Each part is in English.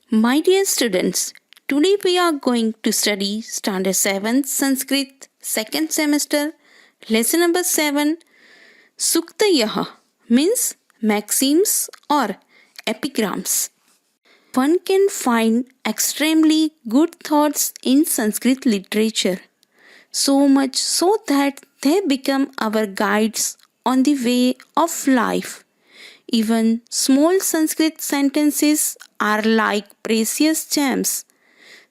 My dear students, today we are going to study Standard 7 Sanskrit second semester, lesson number 7, Suktayah means maxims or epigrams. One can find extremely good thoughts in Sanskrit literature, so much so that they become our guides on the way of life. Even small Sanskrit sentences are like precious gems.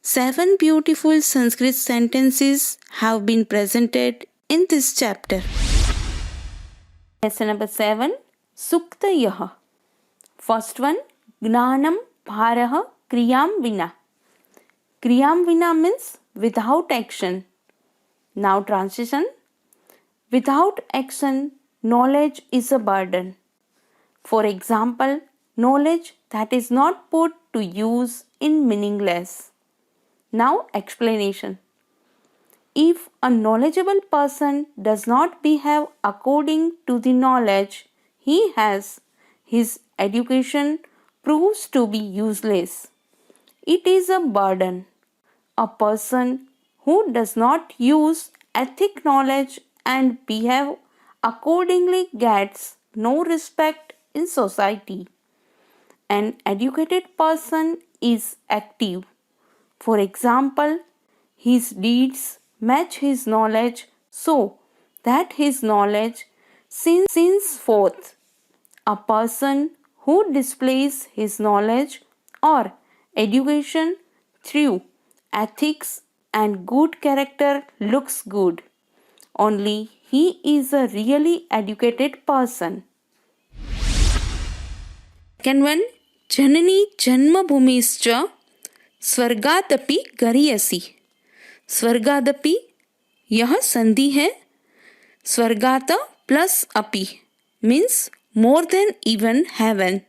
7 beautiful Sanskrit sentences have been presented in this chapter. Lesson number 7, Suktayah. First one, Gnanam Bharah Kriyam Vina. Kriyam Vina means without action. Now transition. Without action, knowledge is a burden. For example, knowledge that is not put to use in meaningless. Now explanation. If a knowledgeable person does not behave according to the knowledge he has, his education proves to be useless. It is a burden. A person who does not use ethic knowledge and behave accordingly gets no respect in society. An educated person is active. For example, his deeds match his knowledge so that his knowledge sins forth. A person who displays his knowledge or education through ethics and good character looks good. Only he is a really educated person. Second one, Janani Janmabhumischa Swargadapi Gariyasi. Swargadapi यह संधि है. Swargata plus api means more than even heaven,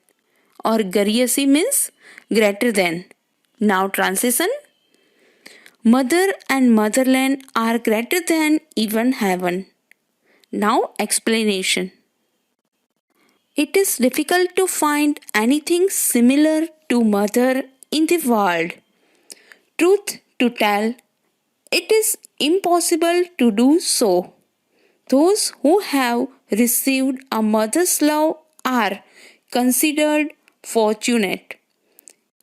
or Gariyasi means greater than. Now translation. Mother and motherland are greater than even heaven. Now explanation. It is difficult to find anything similar to mother in the world. Truth to tell, it is impossible to do so. Those who have received a mother's love are considered fortunate.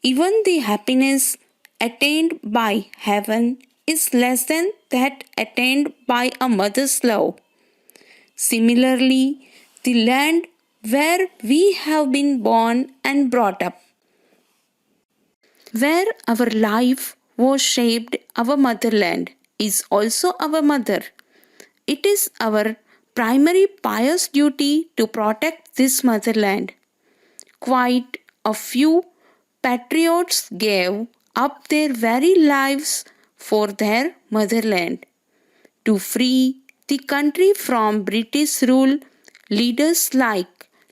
Even the happiness attained by heaven is less than that attained by a mother's love. Similarly, the land where we have been born and brought up, where our life was shaped, our motherland is also our mother. It is our primary pious duty to protect this motherland. Quite a few patriots gave up their very lives for their motherland. To free the country from British rule, leaders like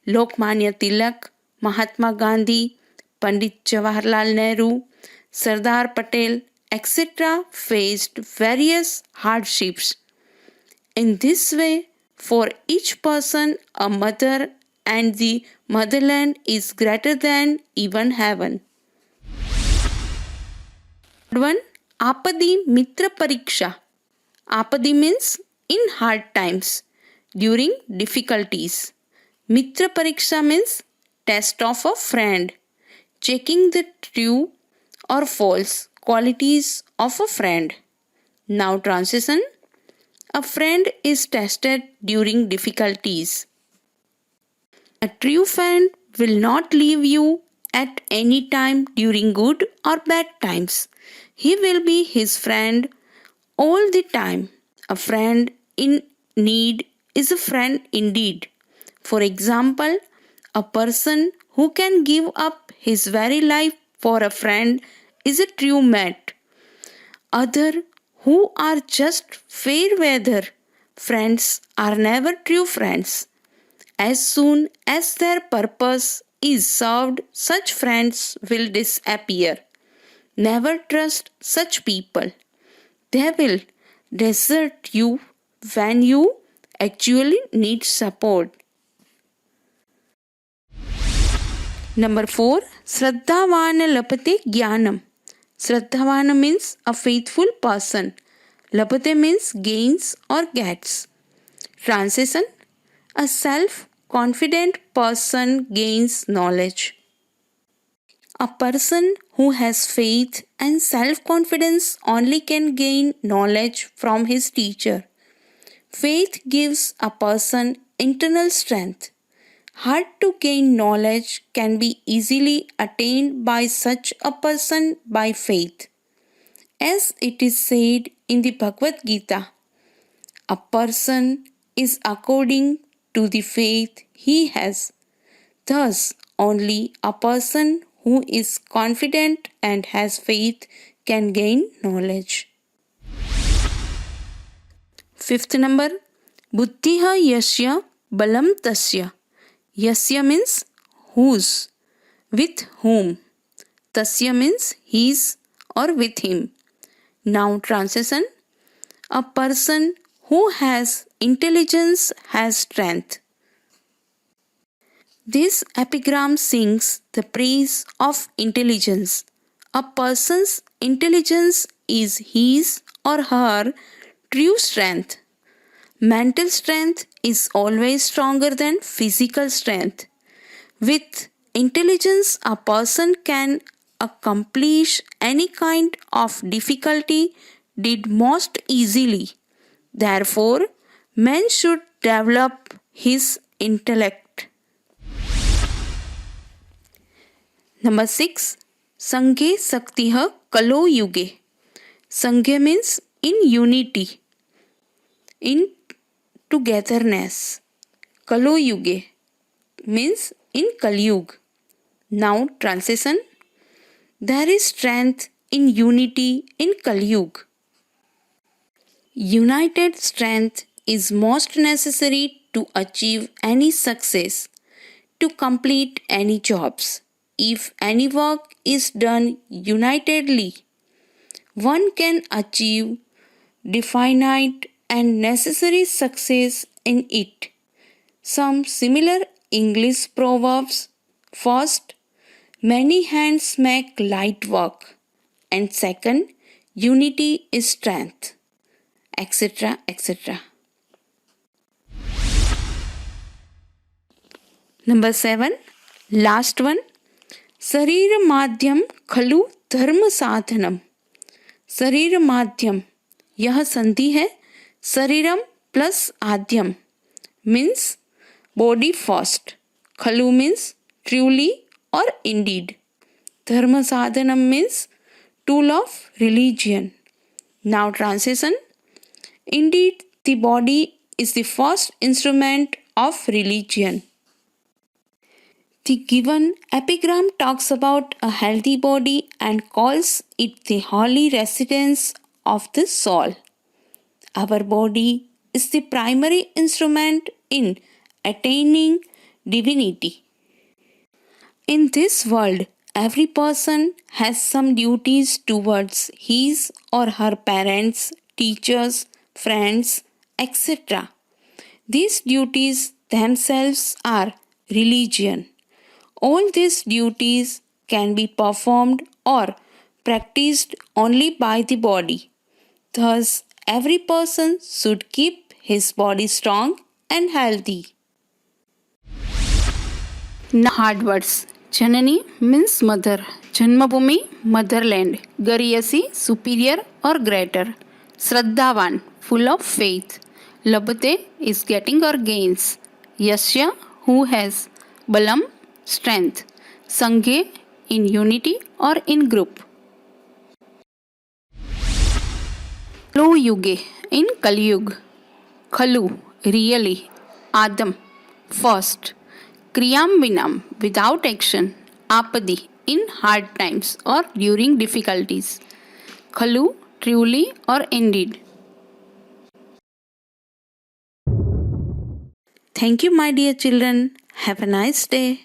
Lokmanya Tilak, Mahatma Gandhi, Pandit Jawaharlal Nehru, Sardar Patel, etc. faced various hardships. In this way, for each person, a mother and the motherland is greater than even heaven. One, Apadi Mitra Pariksha. Apadi means in hard times, during difficulties. Mitra Pariksha means test of a friend, checking the true or false qualities of a friend. Now transition. A friend is tested during difficulties. A true friend will not leave you at any time during good or bad times. He will be his friend all the time. A friend in need is a friend indeed. For example, a person who can give up his very life for a friend is a true mate. Others who are just fair weather friends are never true friends. As soon as their purpose is served, such friends will disappear. Never trust such people. They will desert you when you actually need support. Number 4. Shraddhavana lapate jnanam. Shraddhavana means a faithful person. Lapate means gains or gets. Translation: a self-confident person gains knowledge. A person who has faith and self-confidence only can gain knowledge from his teacher. Faith gives a person internal strength. Hard to gain knowledge can be easily attained by such a person by faith. As it is said in the Bhagavad Gita, a person is according to the faith he has. Thus, only a person who is confident and has faith can gain knowledge. Fifth number, buddhiha yasya balam tasya. Yasya means whose, with whom. Tasya means his or with him. Now translation: a person who has intelligence has strength. This epigram sings the praise of intelligence. A person's intelligence is his or her true strength. Mental strength is always stronger than physical strength. With intelligence, a person can accomplish any kind of difficulty did most easily. Therefore, man should develop his intellect. Number 6. Sanghe Saktiha Kalo Yuge. Sanghe means in unity, in togetherness. Kalo Yuge means in Kalyug. Now translation: there is strength in unity in Kalyug. United strength is most necessary to achieve any success, to complete any jobs. If any work is done unitedly, one can achieve definite and necessary success in it. Some similar English proverbs: first, many hands make light work, and second, unity is strength, etc. etc. Number 7, last one. Sarira madhyam khalu dharma sadhanam. शरीर माध्यम, यह संधि है शरीरम plus आद्यम, means body first. खलु means truly और indeed. धर्म साधनम means tool of religion. Now translation: indeed the body is the first instrument of religion. The given epigram talks about a healthy body and calls it the holy residence of the soul. Our body is the primary instrument in attaining divinity. In this world, every person has some duties towards his or her parents, teachers, friends, etc. These duties themselves are religion. All these duties can be performed or practiced only by the body. Thus, every person should keep his body strong and healthy. Now, hard words. Janani means mother. Janmabhumi, motherland. Gariyasi, superior or greater. Shraddhavan, full of faith. Labate is getting or gains. Yasya, who has. Balam, strength. Sanghe, in unity or in group. Kalo Yuge, in Kalyug. Khalu, really. Adam, first. Kriyam Vinam, without action. Apadi, in hard times or during difficulties. Khalu, truly or indeed. Thank you, my dear children. Have a nice day.